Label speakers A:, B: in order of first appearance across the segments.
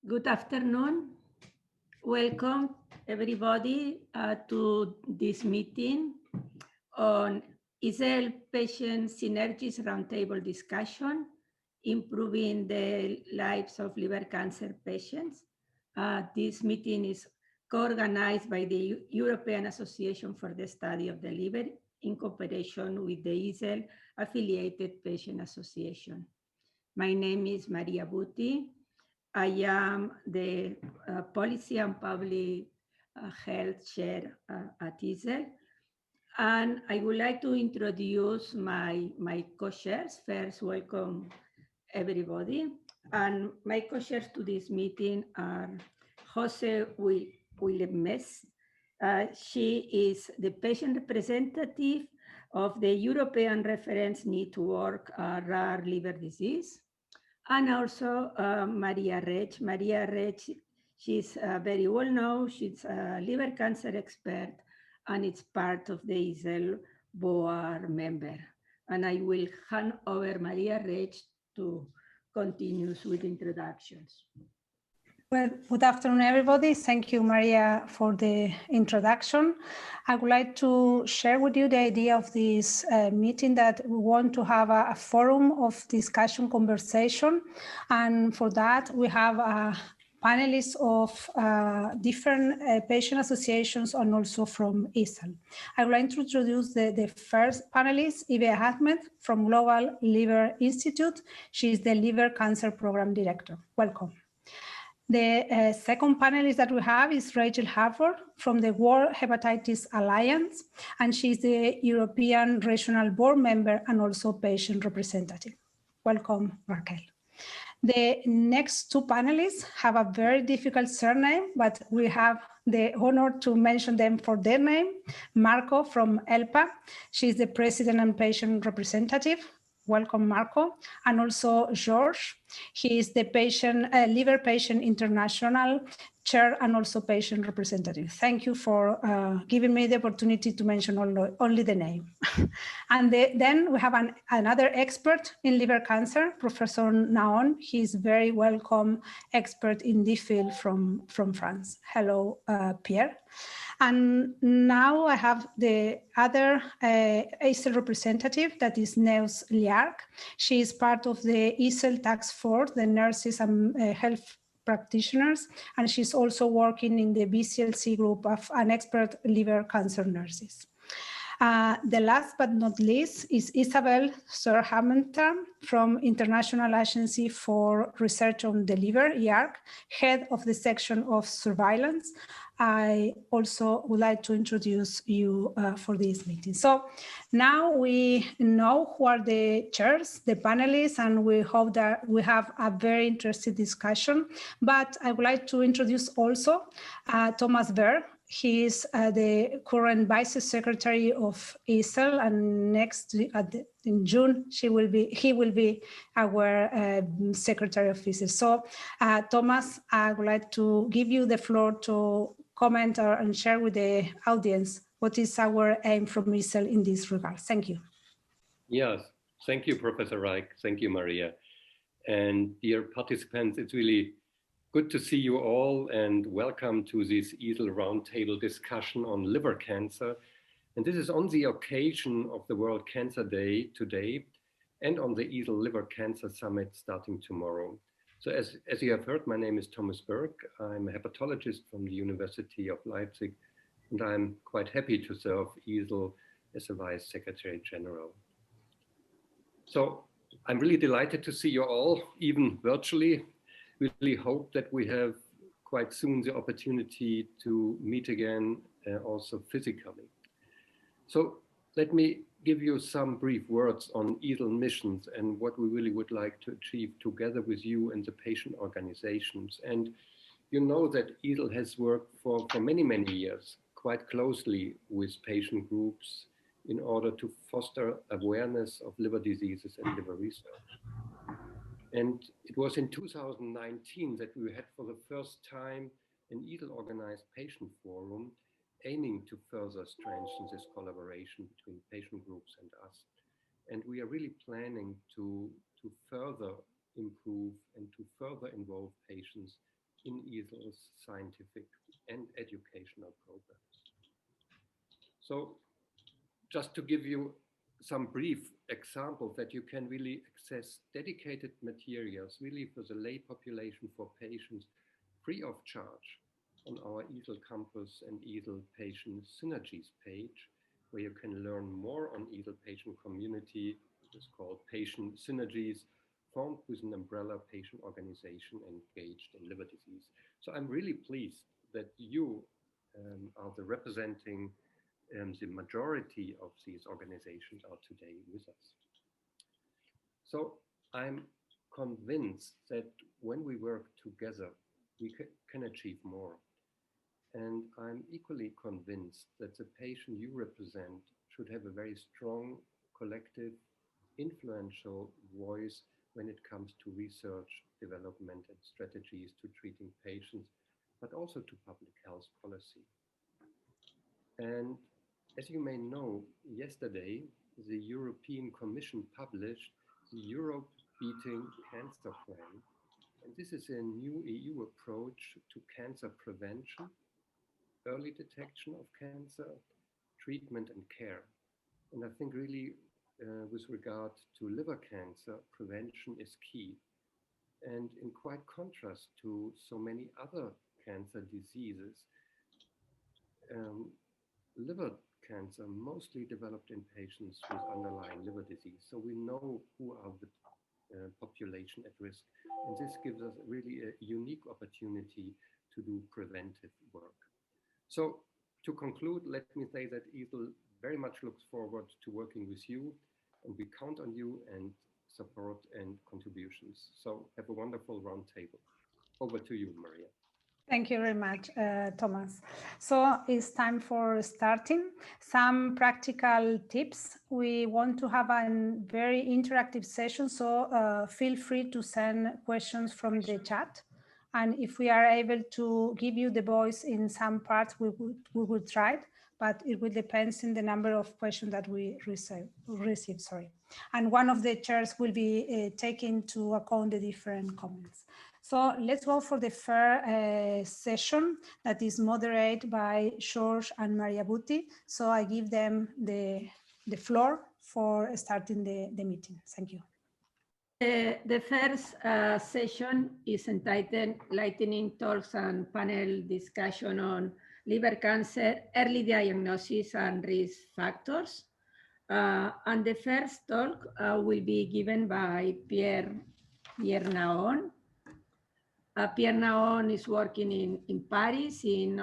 A: Good afternoon. Welcome everybody to this meeting on EASL Patient Synergies Roundtable discussion, improving the lives of liver cancer patients. This meeting is co-organized by the European Association for the Study of the Liver in cooperation with the EASL Affiliated Patient Association. My name is Maria Buti. I am the Policy and Public Health Chair at EASL. And I would like to introduce my co-chairs. First, welcome everybody. And my co-chairs to this meeting are Jose Willemez. She is the patient representative of the European Reference Network Rare Liver Disease. And also Maria Rech. Maria Rech, she's very well known. She's a liver cancer expert and it's part of the EASL board member. And I will hand over Maria Rech to continue with introductions.
B: Well, good afternoon, everybody. Thank you, Maria, for the introduction. I would like to share with you the idea of this meeting, that we want to have a forum of discussion, conversation. And for that, we have panelists of different patient associations and also from EASL. I would like to introduce the first panelist, Ibe Ahmed from Global Liver Institute. She is the Liver Cancer Program Director. Welcome. The second panelist that we have is Rachel Harford from the World Hepatitis Alliance, and she's the European Regional Board Member and also patient representative. Welcome, Raquel. The next two panelists have a very difficult surname, but we have the honor to mention them for their name. Marco from ELPA. She's the President and Patient Representative. Welcome, Marco. And also George. He is the Liver Patient International Chair and also Patient Representative. Thank you for giving me the opportunity to mention only the name. And then we have another expert in liver cancer, Professor Naon. He's very welcome expert in this field from France. Hello, Pierre. And now I have the other EASL representative, that is Neus Liarc. She is part of the EASL task force, the nurses and health practitioners, and she's also working in the BCLC group of an expert liver cancer nurses. The last but not least is Isabel Sir-Hamilton from International Agency for Research on the Liver, EARC, head of the section of surveillance. I also would like to introduce you for this meeting. So now we know who are the chairs, the panelists, and we hope that we have a very interesting discussion. But I would like to introduce also Thomas Berg. He is the current Vice Secretary of EASL, and in June he will be our Secretary of EASL. So, Thomas, I would like to give you the floor to comment and share with the audience what is our aim from EASL in this regard. Thank you.
C: Yes, thank you, Professor Reich. Thank you, Maria. And dear participants, it's really good to see you all, and welcome to this EASL Roundtable discussion on liver cancer. And this is on the occasion of the World Cancer Day today and on the EASL Liver Cancer Summit starting tomorrow. So as you have heard, my name is Thomas Berg. I'm a hepatologist from the University of Leipzig, and I'm quite happy to serve EASL as a Vice Secretary General. So I'm really delighted to see you all, even virtually. We really hope that we have quite soon the opportunity to meet again, also physically. So let me give you some brief words on EASL missions and what we really would like to achieve together with you and the patient organizations. And you know that EASL has worked for many, many years quite closely with patient groups in order to foster awareness of liver diseases and liver research. And it was in 2019 that we had for the first time an EASL organized patient forum aiming to further strengthen this collaboration between patient groups and us. And we are really planning to further improve and to further involve patients scientific and educational programs. So just to give you some brief examples that you can really access dedicated materials really for the lay population, for patients, free of charge on our EASL campus and EASL patient Synergies page, where you can learn more on EASL patient community. It's called Patient Synergies, formed with an umbrella patient organization engaged in liver disease. So I'm really pleased that you are the representing the majority of these organizations are today with us. So I'm convinced that when we work together, we can achieve more. And I'm equally convinced that the patient you represent should have a very strong, collective, influential voice when it comes to research, development, and strategies to treating patients, but also to public health policy. And as you may know, yesterday, the European Commission published the Europe Beating Cancer Plan. And this is a new EU approach to cancer prevention, early detection of cancer, treatment and care. And I think really with regard to liver cancer, prevention is key. And in quite contrast to so many other cancer diseases, liver cancer mostly developed in patients with underlying liver disease. So we know who are the population at risk. And this gives us really a unique opportunity to do preventive work. So to conclude, let me say that EASL very much looks forward to working with you, and we count on you and support and contributions. So have a wonderful roundtable. Over to you, Maria.
B: Thank you very much, Thomas. So it's time for starting. Some practical tips. We want to have a very interactive session, so feel free to send questions from the chat. And if we are able to give you the voice in some parts, we will try it, but it will depend on the number of questions that we receive. And one of the chairs will be taking into account the different comments. So let's go for the first session that is moderated by George and Maria Butti. So I give them the floor for starting the meeting. Thank you.
A: The first session is entitled Lightning Talks and Panel Discussion on Liver Cancer, Early Diagnosis and Risk Factors. And the first talk will be given by Pierre Naon. Pierre Naon is working in Paris, in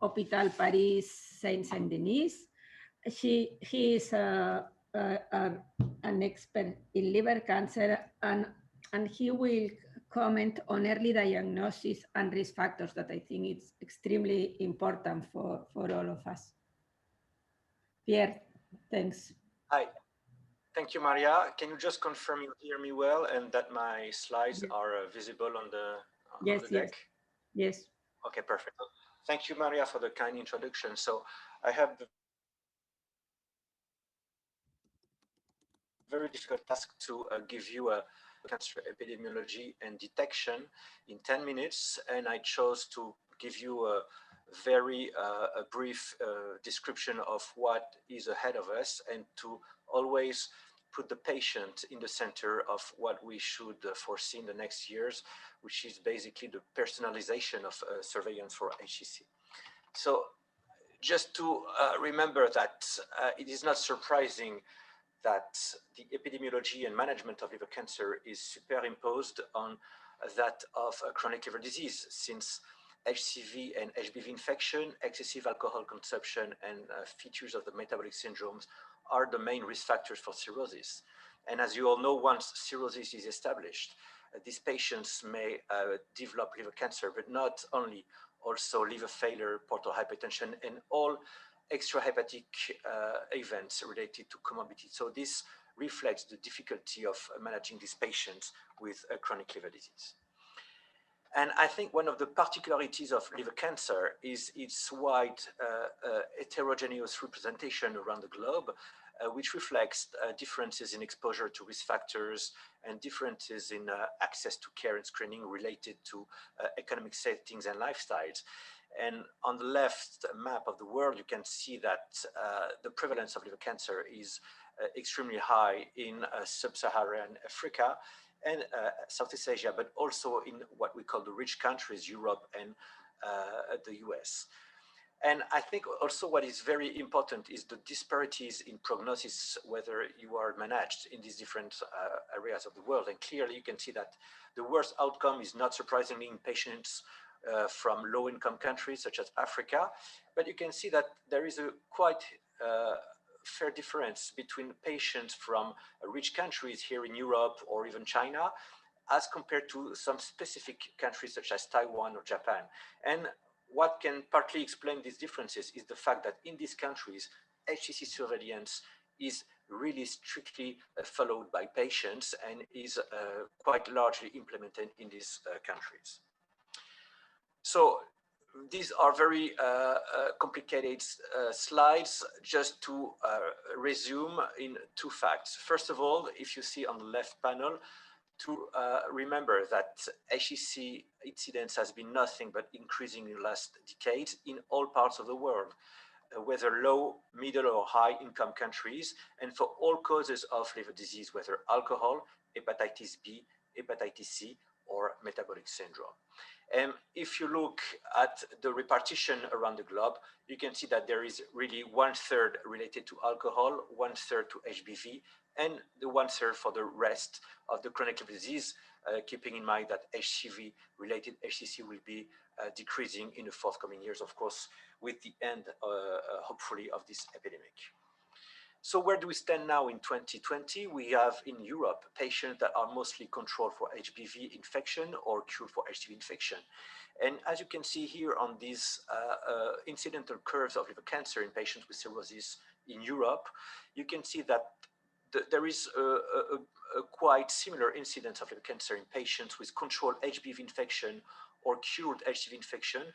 A: Hôpital Paris Saint-Denis. He is an expert in liver cancer, and he will comment on early diagnosis and risk factors that I think it's extremely important for all of us. Pierre, thanks.
D: Hi, thank you, Maria. Can you just confirm you hear me well and that my slides are visible on the deck?
A: Yes.
D: Okay, perfect. Thank you, Maria, for the kind introduction. So I have the very difficult task to give you a cancer epidemiology and detection in 10 minutes, and I chose to give you a very brief description of what is ahead of us, and to always put the patient in the center of what we should foresee in the next years, which is basically the personalization of surveillance for HCC. So just to remember that it is not surprising that the epidemiology and management of liver cancer is superimposed on that of chronic liver disease, since HCV and HBV infection, excessive alcohol consumption, and features of the metabolic syndromes are the main risk factors for cirrhosis. And as you all know, once cirrhosis is established, these patients may develop liver cancer, but not only, also liver failure, portal hypertension, and all extrahepatic events related to comorbidity. So this reflects the difficulty of managing these patients with chronic liver disease. And I think one of the particularities of liver cancer is its wide heterogeneous representation around the globe. which reflects differences in exposure to risk factors and differences in access to care and screening related to economic settings and lifestyles. And on the left map of the world, you can see that the prevalence of liver cancer is extremely high in sub-Saharan Africa and Southeast Asia, but also in what we call the rich countries, Europe and the US. And I think also what is very important is the disparities in prognosis, whether you are managed in these different areas of the world. And clearly you can see that the worst outcome is not surprisingly in patients from low-income countries such as Africa, but you can see that there is a quite fair difference between patients from rich countries here in Europe or even China as compared to some specific countries such as Taiwan or Japan. And what can partly explain these differences is the fact that in these countries, HCC surveillance is really strictly followed by patients and is quite largely implemented in these countries. So these are very complicated slides. Just to resume in two facts. First of all, if you see on the left panel, to remember that HCC incidence has been nothing but increasing in the last decades in all parts of the world, whether low, middle or high income countries, and for all causes of liver disease, whether alcohol, hepatitis B, hepatitis C, or metabolic syndrome. And if you look at the repartition around the globe, you can see that there is really 1/3 related to alcohol, 1/3 to HBV, and the 1/3 for the rest of the chronic liver disease, keeping in mind that HCV-related HCC will be decreasing in the forthcoming years, of course, with the end, hopefully, of this epidemic. So where do we stand now in 2020? We have in Europe patients that are mostly controlled for HBV infection or cured for HCV infection. And as you can see here on these incidental curves of liver cancer in patients with cirrhosis in Europe, you can see that there is a quite similar incidence of liver cancer in patients with controlled HBV infection or cured HCV infection,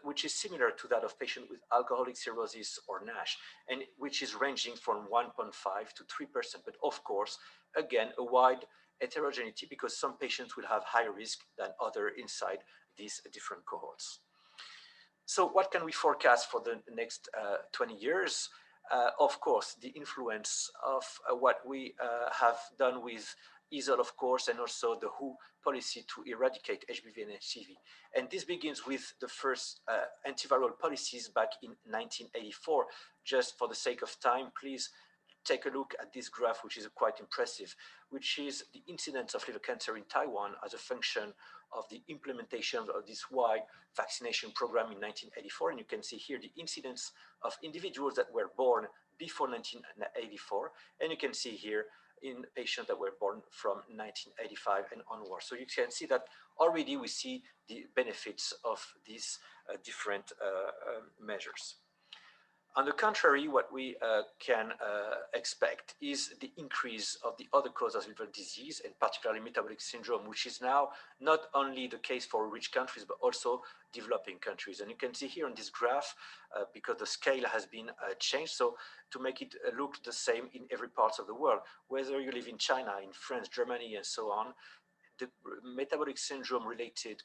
D: which is similar to that of patients with alcoholic cirrhosis or NASH, and which is ranging from 1.5 to 3%. But of course, again, a wide heterogeneity because some patients will have higher risk than other inside these different cohorts. So what can we forecast for the next 20 years? Of course, the influence of what we have done with EASL, of course, and also the WHO policy to eradicate HBV and HCV. And this begins with the first antiviral policies back in 1984. Just for the sake of time, please take a look at this graph, which is quite impressive, which is the incidence of liver cancer in Taiwan as a function of the implementation of this wide vaccination program in 1984. And you can see here the incidence of individuals that were born before 1984. And you can see here in patients that were born from 1985 and onwards. So you can see that already we see the benefits of these different measures. On the contrary, what we can expect is the increase of the other causes of liver disease, and particularly metabolic syndrome, which is now not only the case for rich countries, but also developing countries. And you can see here on this graph, because the scale has been changed, so to make it look the same in every part of the world, whether you live in China, in France, Germany, and so on, the metabolic syndrome related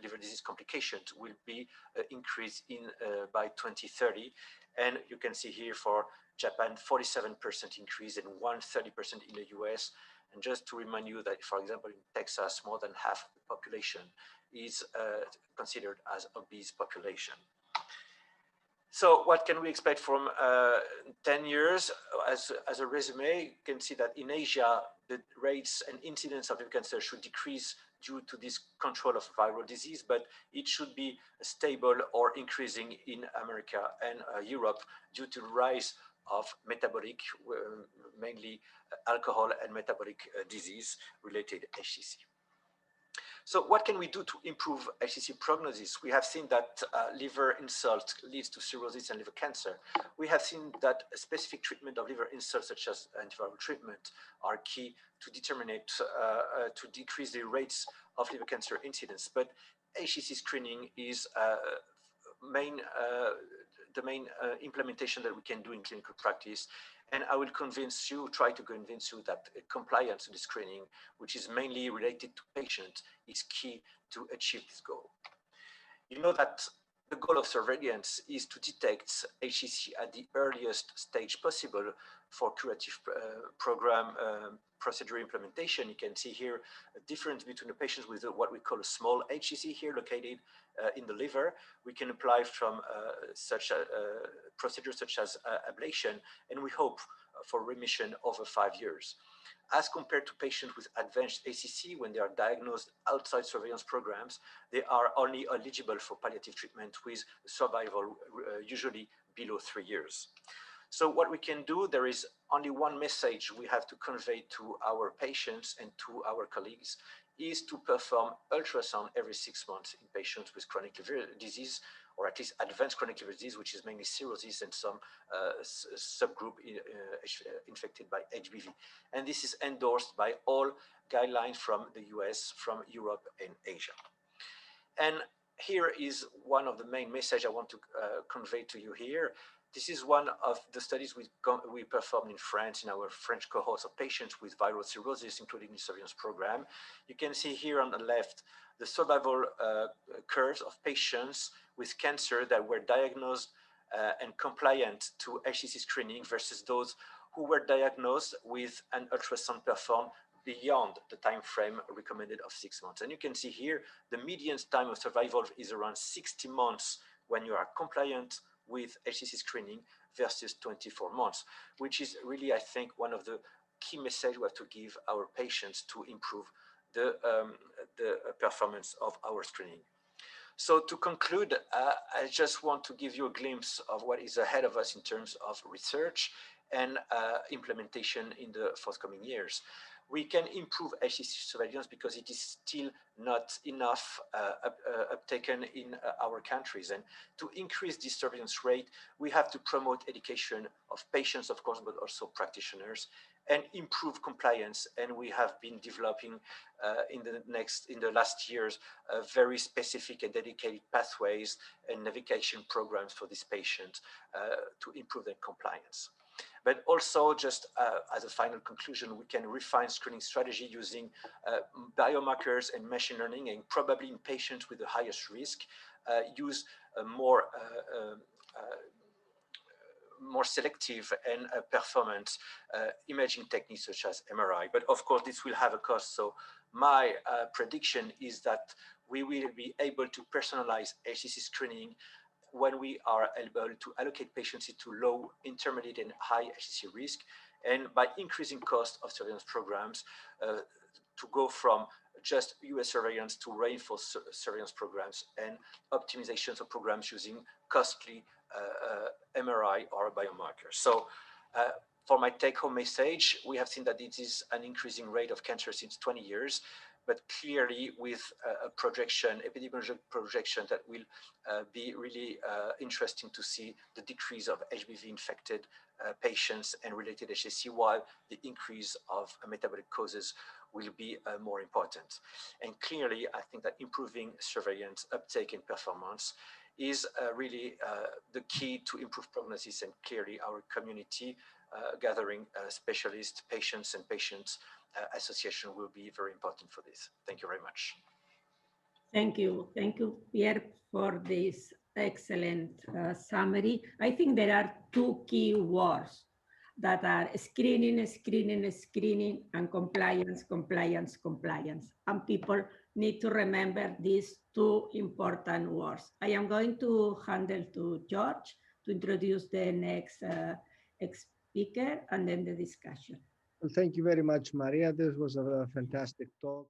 D: liver disease complications will be increased by 2030. And you can see here for Japan, 47% increase and 130% in the US. And just to remind you that, for example, in Texas, more than half of the population is considered as obese population. So what can we expect from 10 years? As a resume, you can see that in Asia, the rates and incidence of liver cancer should decrease due to this control of viral disease, but it should be stable or increasing in America and Europe due to the rise of metabolic, mainly alcohol and metabolic disease related HCC. So what can we do to improve HCC prognosis? We have seen that liver insult leads to cirrhosis and liver cancer. We have seen that a specific treatment of liver insults, such as antiviral treatment, are key to to decrease the rates of liver cancer incidence. But HCC screening is the main implementation that we can do in clinical practice. And I will try to convince you that compliance to the screening, which is mainly related to patients, is key to achieve this goal. You know that the goal of surveillance is to detect HCC at the earliest stage possible for curative program procedure implementation. You can see here a difference between the patients with what we call a small HCC here located in the liver. We can apply from such a procedure such as ablation, and we hope for remission over 5 years. As compared to patients with advanced HCC, when they are diagnosed outside surveillance programs, they are only eligible for palliative treatment with survival usually below 3 years. So what we can do, there is only one message we have to convey to our patients and to our colleagues, is to perform ultrasound every 6 months in patients with chronic liver disease, or at least advanced chronic liver disease, which is mainly cirrhosis and some subgroup infected by HBV. And this is endorsed by all guidelines from the US, from Europe and Asia. And here is one of the main messages I want to convey to you here. This is one of the studies we performed in France, in our French cohorts of patients with viral cirrhosis, including the surveillance program. You can see here on the left the survival curves of patients with cancer that were diagnosed and compliant to HCC screening versus those who were diagnosed with an ultrasound performed beyond the time frame recommended of 6 months. And you can see here the median time of survival is around 60 months when you are compliant with HCC screening versus 24 months, which is really, I think, one of the key messages we have to give our patients to improve the performance of our screening. So to conclude, I just want to give you a glimpse of what is ahead of us in terms of research and implementation in the forthcoming years. We can improve HCC surveillance because it is still not enough uptaken in our countries. And to increase this surveillance rate, we have to promote education of patients, of course, but also practitioners, and improve compliance. And we have been developing in the last years very specific and dedicated pathways and navigation programs for these patients to improve their compliance. But also, just as a final conclusion, we can refine screening strategy using biomarkers and machine learning, and probably in patients with the highest risk, use more selective and performance imaging techniques such as MRI. But of course, this will have a cost. So my prediction is that we will be able to personalize HCC screening when we are able to allocate patients into low, intermediate, and high HCC risk, and by increasing cost of surveillance programs to go from just US surveillance to reinforced surveillance programs and optimizations of programs using costly MRI or biomarkers. So for my take-home message, we have seen that it is an increasing rate of cancer since 20 years, but clearly with a projection, epidemiological projection, that will be really interesting to see the decrease of HBV-infected patients and related HCC, while the increase of metabolic causes will be more important. And clearly, I think that improving surveillance, uptake, and performance is really the key to improve prognosis, and clearly our community gathering specialists, patients, and patients association will be very important for this. Thank you very much.
A: Thank you, Pierre, for this excellent summary. I think there are two key words that are screening, screening, screening, and compliance, compliance, compliance. And people need to remember these two important words. I am going to handle to George to introduce the next speaker and then the discussion.
E: Well, thank you very much, Maria. This was a fantastic talk.